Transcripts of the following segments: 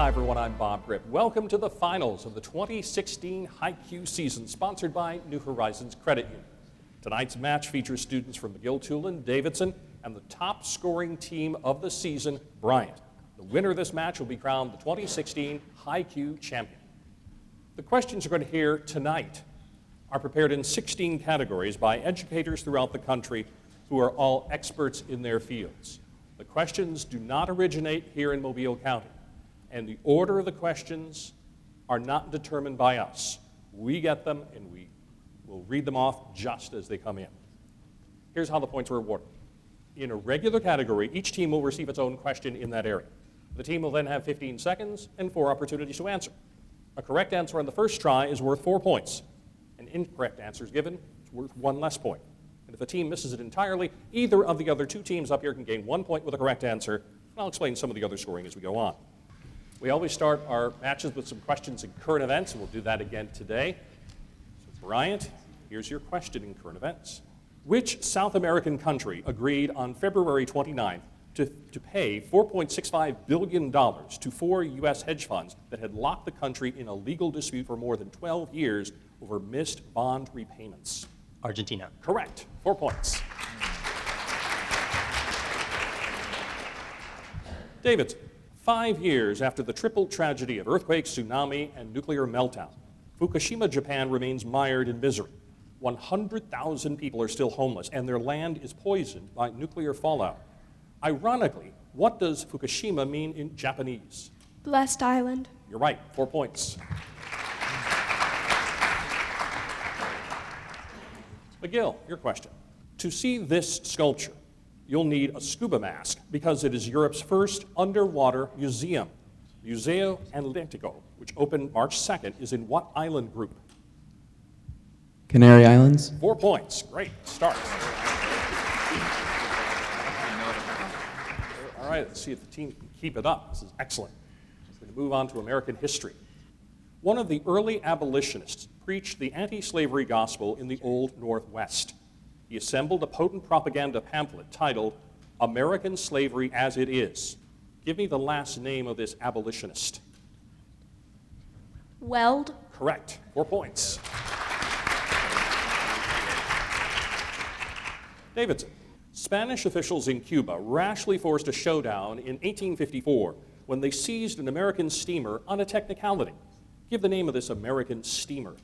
Hi everyone, I'm Bob Grip. Welcome to the finals of the 2016 HiQ season, sponsored by New Horizons Credit Union. Tonight's match features students from McGill-Toolen, Davidson, and the top scoring team of the season, Bryant. The winner of this match will be crowned the 2016 HiQ champion. The questions you're going to hear tonight are prepared in 16 categories by educators throughout the country who are all experts in their fields. The questions do not originate here in Mobile County, and the order of the questions are not determined by us. We get them and we will read them off just as they come in. Here's how the points are awarded. In a regular category, each team will receive its own question in that area. The team will then have 15 seconds and 4 opportunities to answer. A correct answer on the first try is worth 4 points. An incorrect answer is given, it's worth 1 less point. And if a team misses it entirely, either of the other 2 teams up here can gain 1 point with a correct answer. And I'll explain some of the other scoring as we go on. We always start our matches with some questions in current events, and we'll do that again today. So Bryant, here's your question in current events. Which South American country agreed on February 29th to pay $4.65 billion to 4 U.S. hedge funds that had locked the country in a legal dispute for more than 12 years over missed bond repayments? Argentina. Correct. 4 points. Davidson. 5 years after the triple tragedy of earthquake, tsunami, and nuclear meltdown, Fukushima, Japan remains mired in misery. 100,000 people are still homeless, and their land is poisoned by nuclear fallout. Ironically, what does Fukushima mean in Japanese? Blessed Island. You're right, 4 points. McGill, your question. To see this sculpture, you'll need a scuba mask because it is Europe's first underwater museum. Museo Atlantico, which opened March 2nd, is in what island group? Canary Islands. 4 points. Great start. All right, let's see if the team can keep it up. This is excellent. We're going to move on to American history. One of the early abolitionists preached the anti-slavery gospel in the Old Northwest. He assembled a potent propaganda pamphlet titled American Slavery as It Is. Give me the last name of this abolitionist. Weld. Correct. 4 points. Davidson. Spanish officials in Cuba rashly forced a showdown in 1854 when they seized an American steamer on a technicality. Give the name of this American steamer.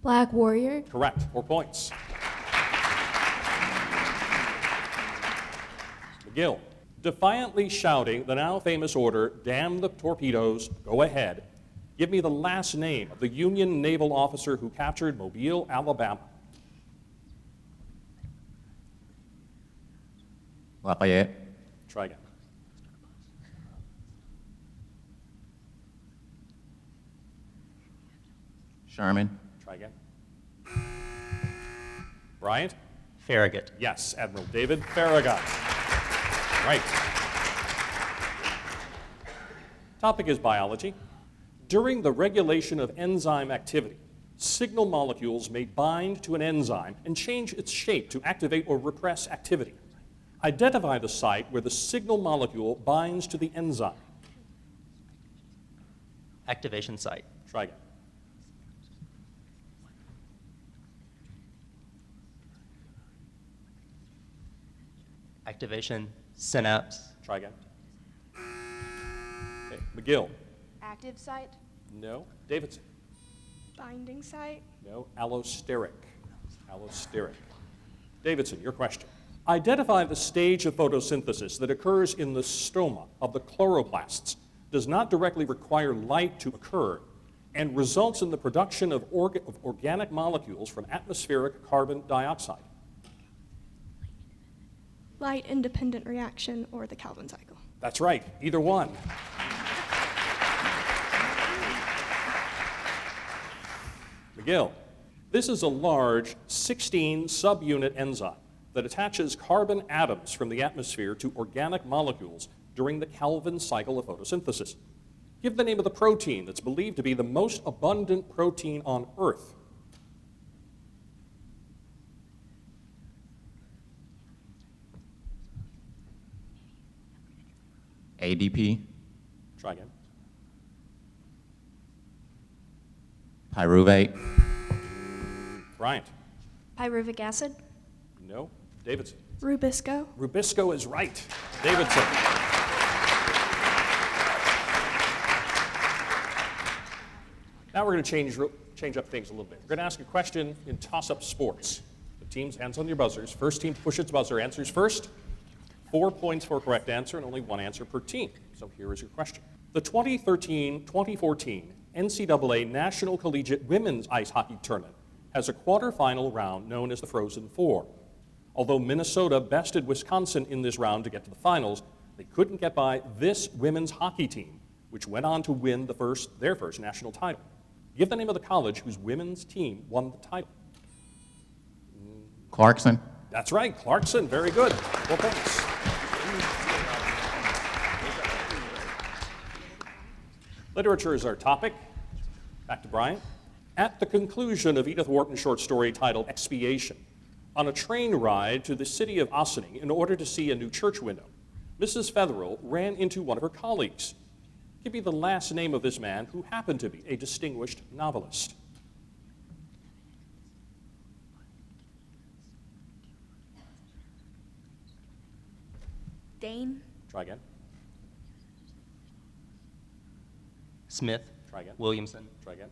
Black Warrior. Correct. 4 points. McGill. Defiantly shouting the now famous order, "Damn the torpedoes, go ahead." Give me the last name of the Union naval officer who captured Mobile, Alabama. Lafayette. Try again. Sherman. Try again. Bryant? Farragut. Yes, Admiral David Farragut. Right. Topic is biology. During the regulation of enzyme activity, signal molecules may bind to an enzyme and change its shape to activate or repress activity. Identify the site where the signal molecule binds to the enzyme. Activation site. Try again. Activation synapse. Try again. Okay. McGill. Active site, No. Davidson. binding site, No. Allosteric. Allosteric. Davidson, your question. Identify the stage of photosynthesis that occurs in the stroma of the chloroplasts, does not directly require light to occur, and results in the production of organic molecules from atmospheric carbon dioxide. Light independent reaction or the Calvin cycle. That's right, either one. McGill. This is a large 16 subunit enzyme that attaches carbon atoms from the atmosphere to organic molecules during the Calvin cycle of photosynthesis. Give the name of the protein that's believed to be the most abundant protein on Earth. ADP. Try again. Pyruvate. Bryant? Pyruvic acid. No. Davidson? Rubisco. Rubisco is right. Davidson? Now we're going to change up things a little bit. We're going to ask a question in toss-up sports. The team's hands on your buzzers. First team to push its buzzer answers first. 4 points for a correct answer and only one answer per team. So here is your question. The 2013-2014 NCAA National Collegiate Women's Ice Hockey Tournament has a quarterfinal round known as the Frozen Four. Although Minnesota bested Wisconsin in this round to get to the finals, they couldn't get by this women's hockey team, which went on to win their first national title. Give the name of the college whose women's team won the title. Clarkson. That's right, Clarkson. Very good. 4 points. Literature is our topic. Back to Bryant. At the conclusion of Edith Wharton's short story titled Expiation, on a train ride to the city of Ossining in order to see a new church window, Mrs. Fetherell ran into one of her colleagues. Give me the last name of this man who happened to be a distinguished novelist. Dane. Try again. Smith. Try again. Williamson. Try again.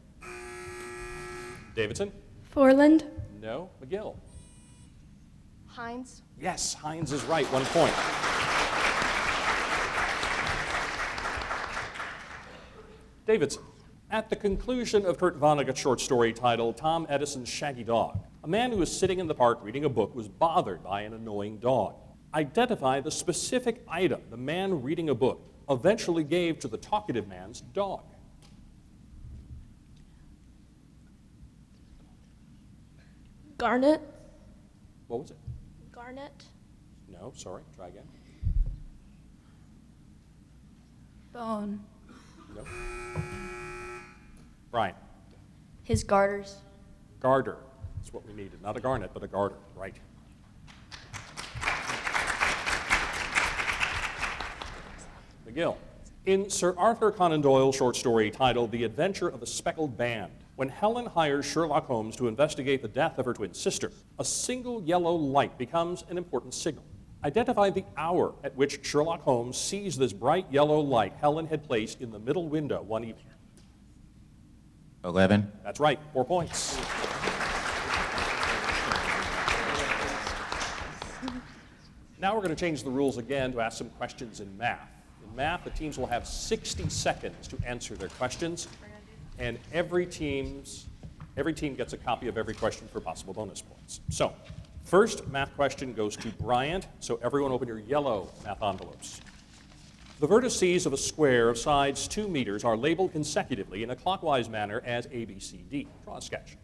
Davidson? Forland. No. McGill? Hines. Yes, Hines is right. 1 point. Davidson. At the conclusion of Kurt Vonnegut's short story titled Tom Edison's Shaggy Dog, a man who was sitting in the park reading a book was bothered by an annoying dog. Identify the specific item the man reading a book eventually gave to the talkative man's dog. Garnet. What was it? Garnet. No, sorry. Try again. Bone. No. Brian. His garters. Garter. That's what we needed. Not a garnet, but a garter. Right. McGill. In Sir Arthur Conan Doyle's short story titled The Adventure of the Speckled Band, when Helen hires Sherlock Holmes to investigate the death of her twin sister, a single yellow light becomes an important signal. Identify the hour at which Sherlock Holmes sees this bright yellow light Helen had placed in the middle window one evening. 11. That's right, 4 points. Now we're going to change the rules again to ask some questions in math. In math, the teams will have 60 seconds to answer their questions, and every team gets a copy of every question for possible bonus points. So, first math question goes to Bryant, so everyone open your yellow math envelopes. The vertices of a square of sides 2 meters are labeled consecutively in a clockwise manner as A, B, C, D. Draw a sketch.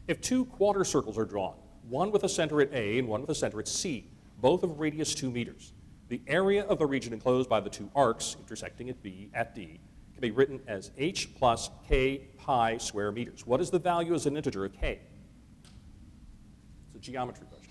If 2 quarter circles are drawn, one with a center at A and one with a center at C, both of radius 2 meters, the area of the region enclosed by the 2 arcs intersecting at B at D can be written as H plus K pi square meters. What is the value as an integer of K? It's a geometry question.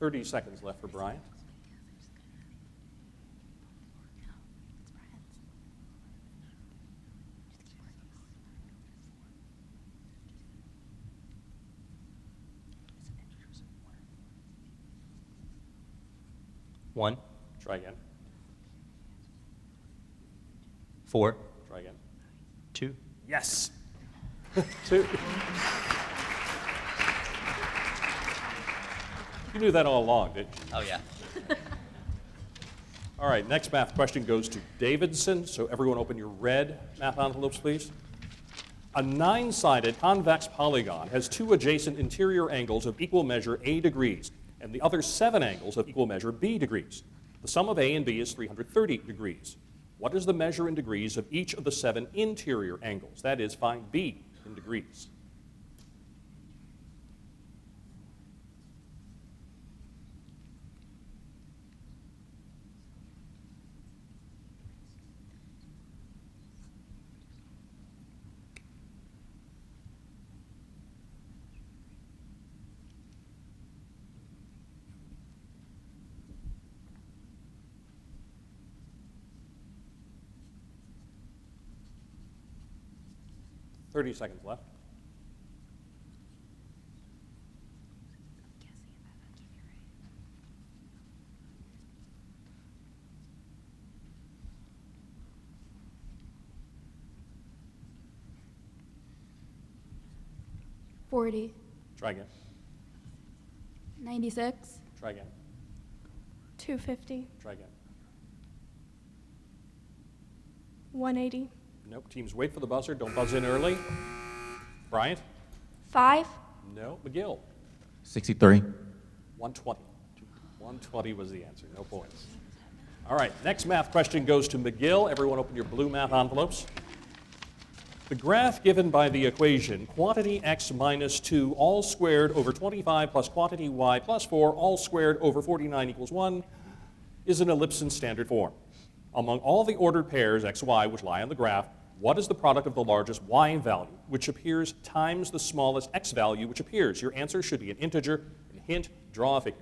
Thirty seconds left for Bryant. One. Try again. 4. Try again. 2. Yes. 2. You knew that all along, didn't you? Oh, yeah. All right, next math question goes to Davidson, so everyone open your red math envelopes, please. A 9-sided convex polygon has 2 adjacent interior angles of equal measure A degrees, and the other 7 angles of equal measure B degrees. The sum of A and B is 330 degrees. What is the measure in degrees of each of the 7 interior angles? That is, find B in degrees. 30 seconds left. Forty. Try again. 96. Try again. 250. Try again. 180. Nope. Teams wait for the buzzer. Don't buzz in early. Bryant? 5. No. McGill? 63. 120. 120 was the answer. No points. All right. Next math question goes to McGill. Everyone open your blue math envelopes. The graph given by the equation quantity x minus 2 all squared over 25 plus quantity y plus 4 all squared over 49 equals 1 is an ellipse in standard form. Among all the ordered pairs xy which lie on the graph, what is the product of the largest y value, which appears, times the smallest x value, which appears? Your answer should be an integer. And hint, draw a figure.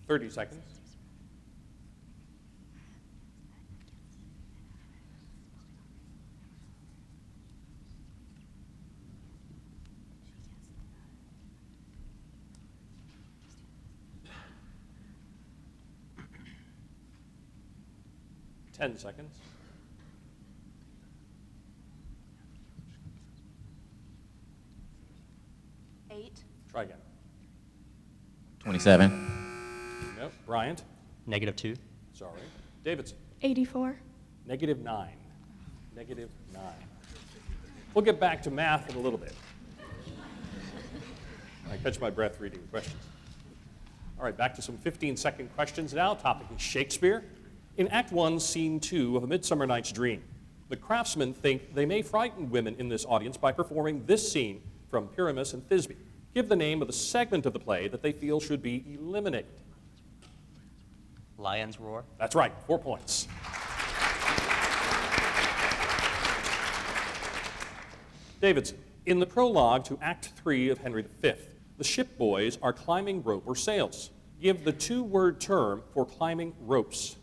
Thirty seconds. Ten seconds. 8. Try again. 27. Nope. Bryant? -2. Sorry. Davidson? 84. -9. -9. We'll get back to math in a little bit. I catch my breath reading the questions. All right, back to some 15-second questions now. Topic is Shakespeare. In Act 1, Scene 2 of A Midsummer Night's Dream, the craftsmen think they may frighten women in this audience by performing this scene from Pyramus and Thisbe. Give the name of the segment of the play that they feel should be eliminated. Lion's Roar. That's right, 4 points. Davidson, in the prologue to Act 3 of Henry V, the ship boys are climbing rope or sails. Give the two-word term for climbing ropes.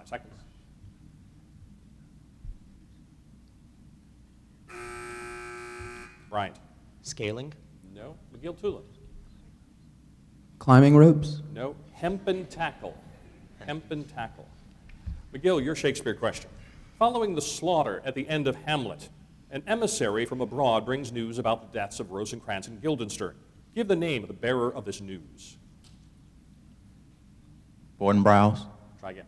Seconds. Bryant. Scaling. No. McGill-Toolen. Climbing ropes. No. Hempen tackle. Hempen tackle. McGill, your Shakespeare question. Following the slaughter at the end of Hamlet, an emissary from abroad brings news about the deaths of Rosencrantz and Guildenstern. Give the name of the bearer of this news. Bordenbrows. Try again.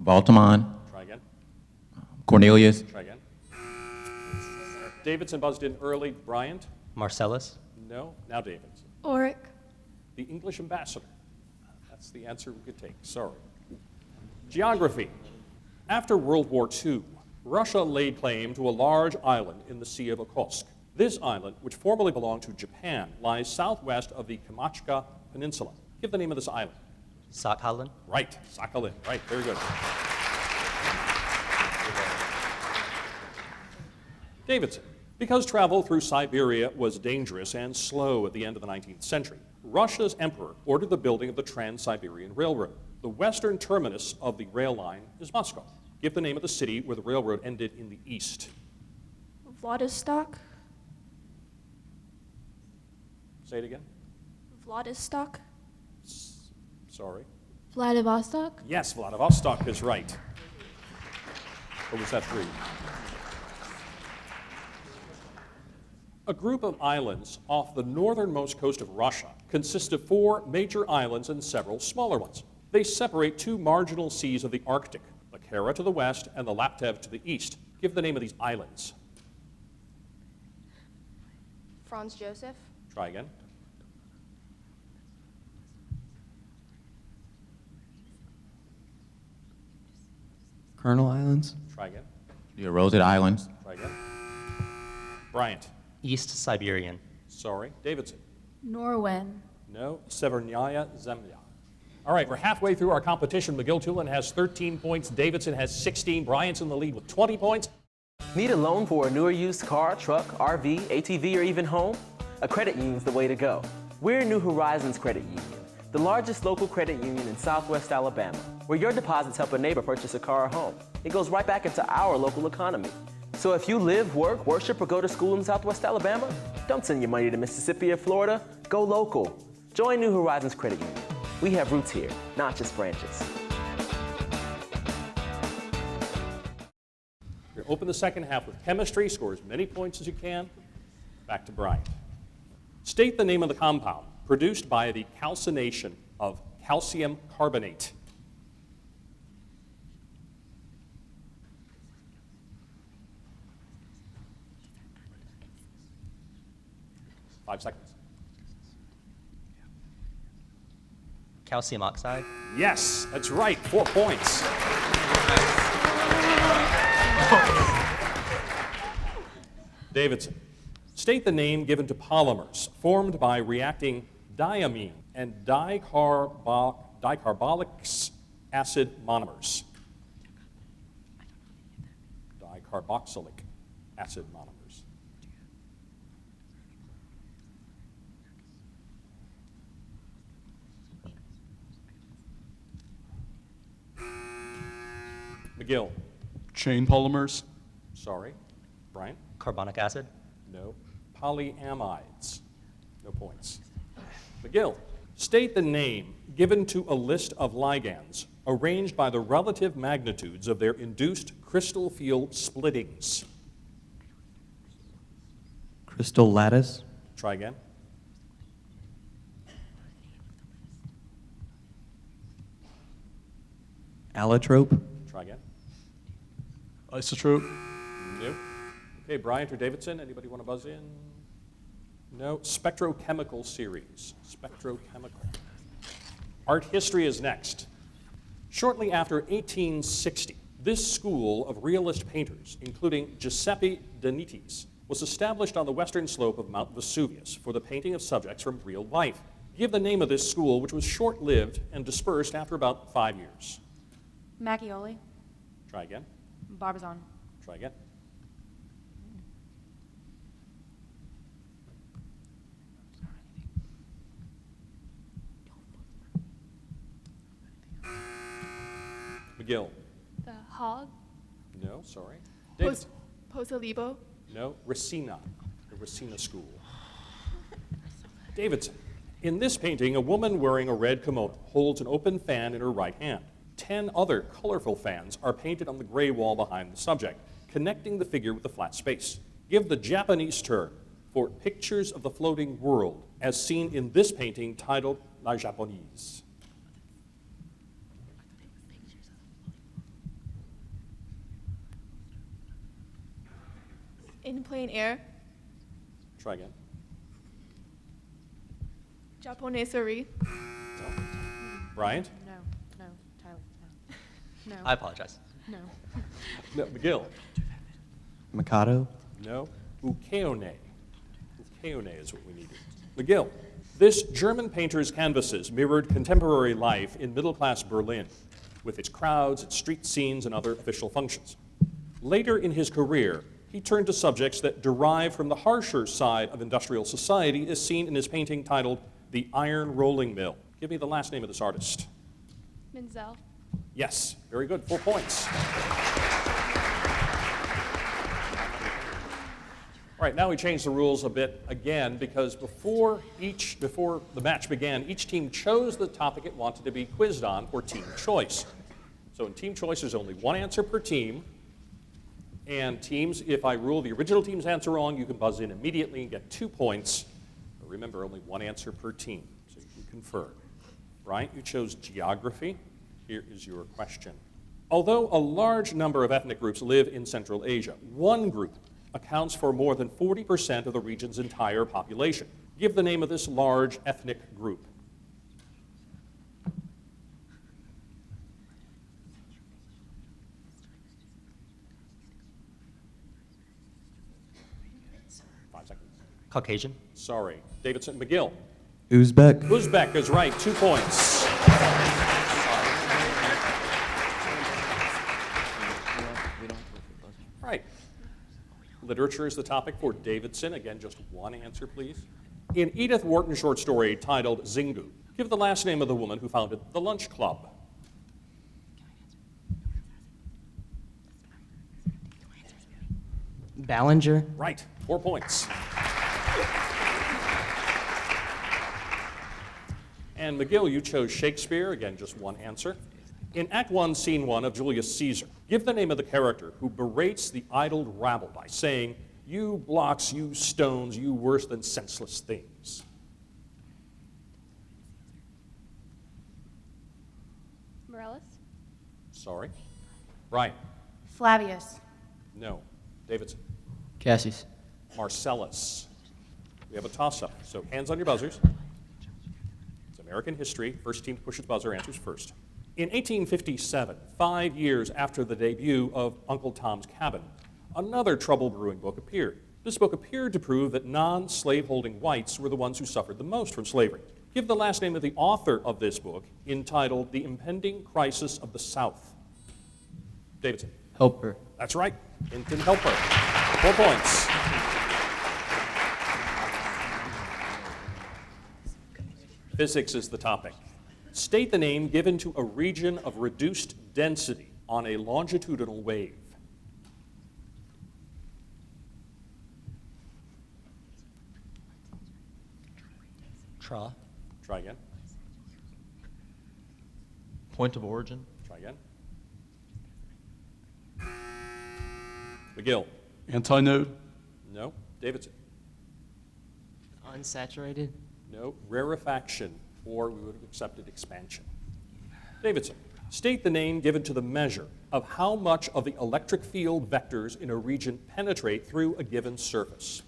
Baltimore. Try again. Cornelius. Try again. Davidson buzzed in early. Bryant? Marcellus. No. Now Davidson. Auric. The English ambassador. That's the answer we could take. Sorry. Geography. After World War II, Russia laid claim to a large island in the Sea of Okhotsk. This island, which formerly belonged to Japan, lies southwest of the Kamchatka Peninsula. Give the name of this island. Sakhalin. Right, Sakhalin. Right, very good. Davidson. Because travel through Siberia was dangerous and slow at the end of the 19th century, Russia's emperor ordered the building of the Trans-Siberian Railroad. The western terminus of the rail line is Moscow. Give the name of the city where the railroad ended in the east. Vladivostok. Say it again. Vladivostok. Sorry. Vladivostok. Yes, Vladivostok is right. Or was that 3? A group of islands off the northernmost coast of Russia consists of 4 major islands and several smaller ones. They separate 2 marginal seas of the Arctic, the Kara to the west and the Laptev to the east. Give the name of these islands. Franz Joseph. Try again. Colonel Islands. Try again. The Eroded Islands. Try again. Bryant. East Siberian. Sorry. Davidson. Norwen. No. Severnaya Zemlya. All right, we're halfway through our competition. McGill-Toolen has 13 points. Davidson has 16. Bryant's in the lead with 20 points. Need a loan for a newer used car, truck, RV, ATV, or even home? A credit union's the way to go. We're New Horizons Credit Union, the largest local credit union in Southwest Alabama, where your deposits help a neighbor purchase a car or home. It goes right back into our local economy. So if you live, work, worship, or go to school in Southwest Alabama, don't send your money to Mississippi or Florida. Go local. Join New Horizons Credit Union. We have roots here, not just branches. You're open the second half with chemistry. Score as many points as you can. Back to Bryant. State the name of the compound produced by the calcination of calcium carbonate. Five seconds. Calcium oxide. Yes, that's right. 4 points. Davidson. State the name given to polymers formed by reacting diamine and dicarboxylic acid monomers. Dicarboxylic acid monomers. McGill. Chain polymers. Sorry. Bryant? Carbonic acid. No. Polyamides. No points. McGill. State the name given to a list of ligands arranged by the relative magnitudes of their induced crystal field splittings. Crystal lattice. Try again. Allotrope. Try again. Isotrope. No. Okay, Bryant or Davidson, anybody want to buzz in? No. Spectrochemical series. Spectrochemical. Art history is next. Shortly after 1860, this school of realist painters, including Giuseppe de Nittis, was established on the western slope of Mount Vesuvius for the painting of subjects from real life. Give the name of this school, which was short-lived and dispersed after about 5 years. Macchioli. Try again. Barbizon. Try again. McGill. The Hog. No, sorry. David. Posalibo. No, Racina, the Racina School. Davidson. In this painting, a woman wearing a red kimono holds an open fan in her right hand. 10 other colorful fans are painted on the gray wall behind the subject, connecting the figure with the flat space. Give the Japanese term for pictures of the floating world, as seen in this painting titled La Japonaise. In Plain Air. Try again. Japoneserie. No. Bryant? No, Tyler, no. I apologize. No. No. McGill? Mikado. No. Ukeone. Ukeone is what we needed. McGill. This German painter's canvases mirrored contemporary life in middle-class Berlin, with its crowds, its street scenes, and other official functions. Later in his career, he turned to subjects that derive from the harsher side of industrial society, as seen in his painting titled The Iron Rolling Mill. Give me the last name of this artist. Menzel. Yes, very good, 4 points. All right, now we changed the rules a bit again, because before the match began, each team chose the topic it wanted to be quizzed on for team choice. So in team choice, there's only one answer per team. And teams, if I rule the original team's answer wrong, you can buzz in immediately and get 2 points. But remember, only one answer per team, so you can confer. Bryant, you chose geography. Here is your question. Although a large number of ethnic groups live in Central Asia, one group accounts for more than 40% of the region's entire population. Give the name of this large ethnic group. Caucasian. Sorry. Davidson, McGill. Uzbek. Uzbek is right, 2 points. Right. Literature is the topic for Davidson. Again, just one answer, please. In Edith Wharton's short story titled Zingu, give the last name of the woman who founded the Lunch Club. Ballinger. Right, 4 points. And McGill, you chose Shakespeare. Again, just one answer. In Act 1, Scene 1 of Julius Caesar, give the name of the character who berates the idle rabble by saying, "You blocks, you stones, you worse than senseless things." Morellis. Sorry. Bryant. Flavius. No. Davidson. Cassius. Marcellus. We have a toss-up, so hands on your buzzers. It's American history. First team to push its buzzer answers first. In 1857, 5 years after the debut of Uncle Tom's Cabin, another trouble-brewing book appeared. This book appeared to prove that non-slaveholding whites were the ones who suffered the most from slavery. Give the last name of the author of this book, entitled The Impending Crisis of the South. Davidson. Helper. That's right, Hinton Helper. 4 points. Physics is the topic. State the name given to a region of reduced density on a longitudinal wave. Tra. Try again. Point of origin. Try again. McGill. Antinode. No. Davidson. Unsaturated. No. Rarefaction, or we would have accepted expansion. Davidson. State the name given to the measure of how much of the electric field vectors in a region penetrate through a given surface.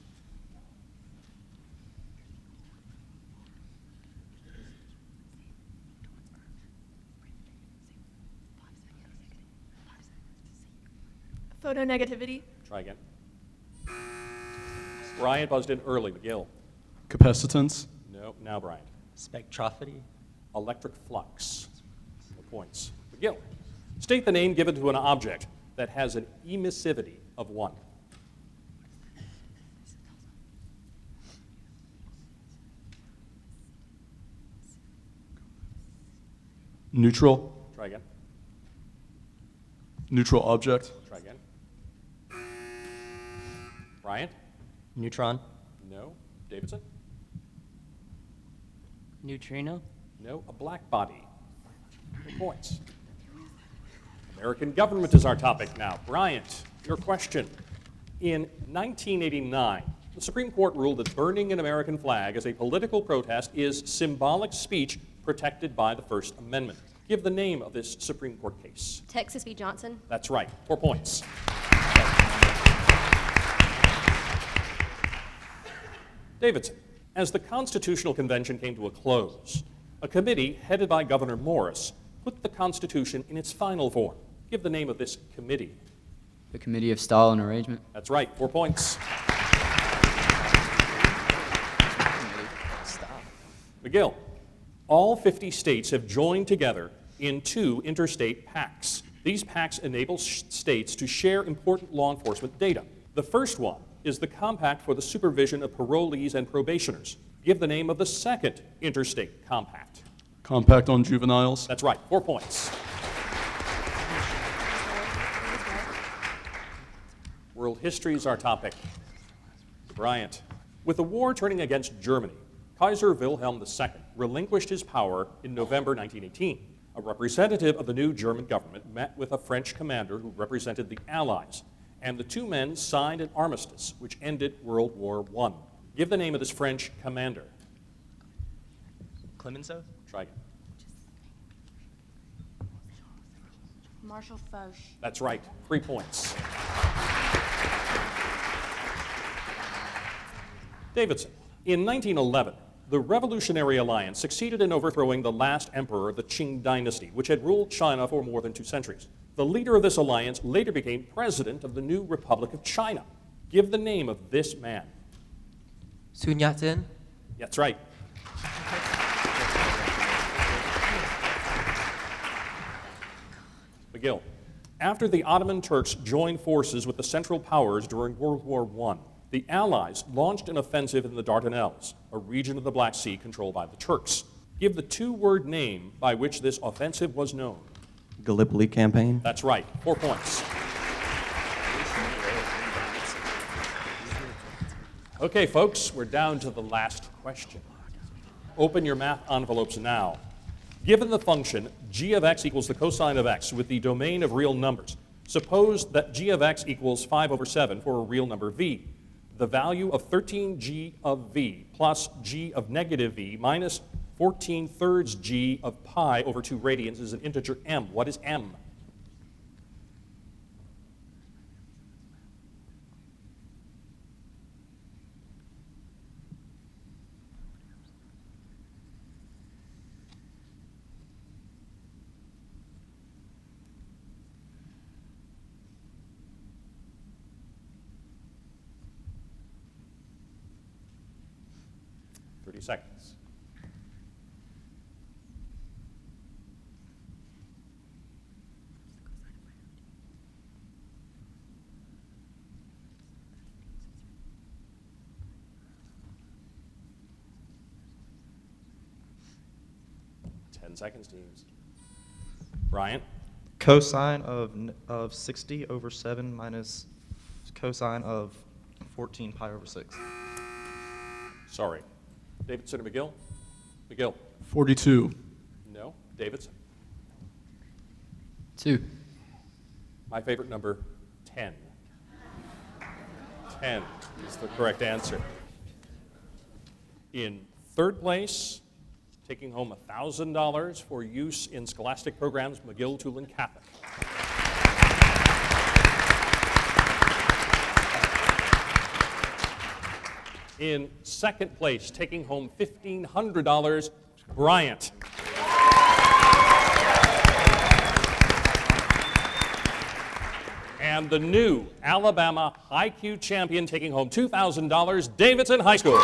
Photonegativity. Try again. Bryant buzzed in early. McGill. Capacitance. No. Now Bryant. Spectrophy. Electric flux. No points. McGill. State the name given to an object that has an emissivity of 1. Neutral. Try again. Neutral object. Try again. Bryant? Neutron. No. Davidson? Neutrino. No. A black body. No points. American government is our topic now. Bryant, your question. In 1989, the Supreme Court ruled that burning an American flag as a political protest is symbolic speech protected by the First Amendment. Give the name of this Supreme Court case. Texas v. Johnson. That's right. 4 points. Davidson, as the Constitutional Convention came to a close, a committee headed by Governor Morris put the Constitution in its final form. Give the name of this committee. The Committee of Style and Arrangement. That's right. 4 points. McGill, all 50 states have joined together in 2 interstate pacts. These pacts enable states to share important law enforcement data. The first one is the Compact for the Supervision of Parolees and Probationers. Give the name of the second interstate compact. Compact on juveniles. That's right. 4 points. World history is our topic. Bryant. With the war turning against Germany, Kaiser Wilhelm II relinquished his power in November 1918. A representative of the new German government met with a French commander who represented the Allies, and the 2 men signed an armistice which ended World War I. Give the name of this French commander. Clemenceau. Try again. Marshal Foch. That's right. 3 points. Davidson. In 1911, the Revolutionary Alliance succeeded in overthrowing the last emperor of the Qing dynasty, which had ruled China for more than 2 centuries. The leader of this alliance later became president of the new Republic of China. Give the name of this man. Sun Yat-sen. That's right. McGill. After the Ottoman Turks joined forces with the Central Powers during World War I, the Allies launched an offensive in the Dardanelles, a region of the Black Sea controlled by the Turks. Give the 2-word name by which this offensive was known. Gallipoli Campaign. That's right, 4 points. Okay, folks, we're down to the last question. Open your math envelopes now. Given the function g of x equals the cosine of x with the domain of real numbers, suppose that g of x equals 5/7 for a real number v. The value of 13g of v plus g of negative v minus 14/3 g of pi over 2 radians is an integer m. What is m? Seconds. Seconds, teams. Bryant. Cosine of 60 over 7 minus cosine of 14 pi over 6. Sorry. Davidson or McGill? McGill. 42. No. Davidson. 2. My favorite number, 10. 10 is the correct answer. In third place, taking home $1,000 for use in scholastic programs, McGill-Toolen Catholic. In second place, taking home $1,500, Bryant. And the new Alabama HiQ champion taking home $2,000, Davidson High School.